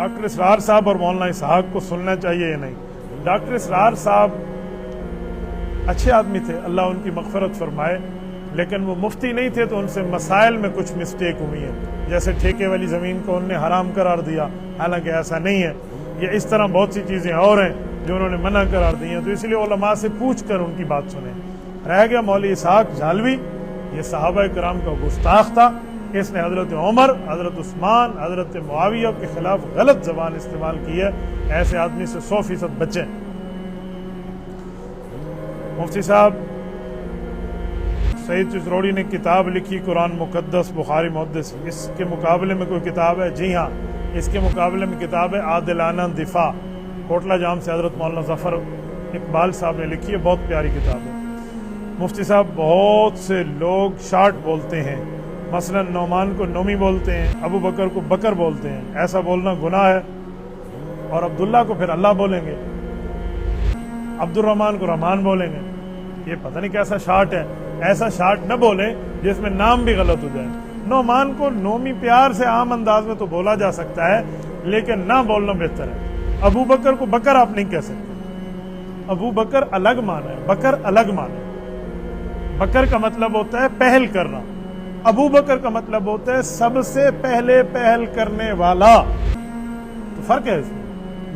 Doctor اسرار صاحب اور مولانا اسحاق کو سننا چاہیے یا نہیں؟ ڈاکٹر اسرار صاحب اچھے آدمی تھے، اللہ ان کی مغفرت فرمائے، لیکن وہ مفتی نہیں تھے تو ان سے مسائل میں کچھ مسٹیک ہوئی ہیں، جیسے ٹھیکے والی زمین کو انہوں نے حرام قرار دیا، حالانکہ ایسا نہیں ہے، یا اس طرح بہت سی چیزیں اور ہیں جو انہوں نے منع قرار دی ہیں، تو اس لیے علماء سے پوچھ کر ان کی بات سنیں۔ رہ گیا مولوی اسحاق جھالوی، یہ صحابہ کرام کا گستاخ تھا، اس نے حضرت عمر، حضرت عثمان، حضرت معاویہ کے خلاف غلط زبان استعمال کی ہے، ایسے آدمی سے 100% بچیں۔ مفتی صاحب سعید چشروڑی نے کتاب لکھی قرآن مقدس بخاری محدث، اس کے مقابلے میں کوئی کتاب ہے؟ جی ہاں، اس کے مقابلے میں کتاب ہے عادلانہ دفاع، کوٹلہ جام سے حضرت مولانا ظفر اقبال صاحب نے لکھی ہے، بہت پیاری کتاب ہے۔ مفتی صاحب بہت سے لوگ شارٹ بولتے ہیں، مثلا نعمان کو نومی بولتے ہیں، ابو بکر کو بکر بولتے ہیں، ایسا بولنا گناہ ہے، اور عبداللہ کو پھر اللہ بولیں گے، عبد الرحمن کو رحمان بولیں گے، یہ پتہ نہیں کیسا شارٹ ہے۔ ایسا شارٹ نہ بولیں جس میں نام بھی غلط ہو جائے۔ نعمان کو نومی پیار سے عام انداز میں تو بولا جا سکتا ہے، لیکن نہ بولنا بہتر ہے۔ ابو بکر کو بکر آپ نہیں کہہ سکتے، ابو بکر الگ معنی ہے، بکر الگ معنی ہے۔ بکر کا مطلب ہوتا ہے پہل کرنا، ابو بکر کا مطلب ہوتا ہے سب سے پہلے پہل کرنے والا، تو فرق ہے اس میں۔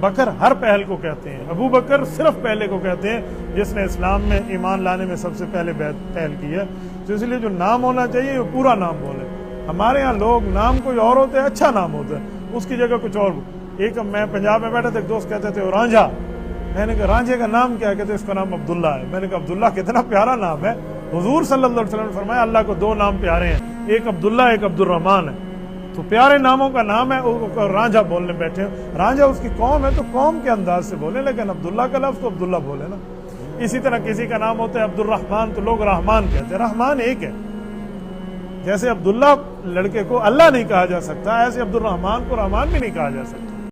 بکر ہر پہل کو کہتے ہیں، ابو بکر صرف پہلے کو کہتے ہیں جس نے اسلام میں ایمان لانے میں سب سے پہلے پہل کی ہے، تو اس لیے جو نام ہونا چاہیے وہ پورا نام بولے۔ ہمارے ہاں لوگ نام کوئی اور ہوتا ہے، اچھا نام ہوتا ہے، اس کی جگہ کچھ اور۔ ایک میں پنجاب میں بیٹھا تھا، ایک دوست کہتے تھے رانجھا، میں نے کہا رانجھے کا نام کیا؟ کہتے اس کا نام عبداللہ ہے۔ میں نے کہا عبداللہ کتنا پیارا نام ہے، حضور صلی اللہ علیہ وسلم نے فرمایا اللہ کو 2 نام پیارے ہیں، ایک عبداللہ ایک عبد الرحمن ہے، تو پیارے ناموں کا نام ہے، رانجھا بولنے بیٹھے ہیں۔ رانجھا اس کی قوم ہے تو قوم کے انداز سے بولیں، لیکن عبداللہ کا لفظ تو عبداللہ بولے نا۔ اسی طرح کسی کا نام ہوتا ہے عبد الرحمن تو لوگ رحمان کہتے ہیں، رحمان ایک ہے۔ جیسے عبداللہ لڑکے کو اللہ نہیں کہا جا سکتا، ایسے عبد الرحمن کو رحمان بھی نہیں کہا جا سکتا۔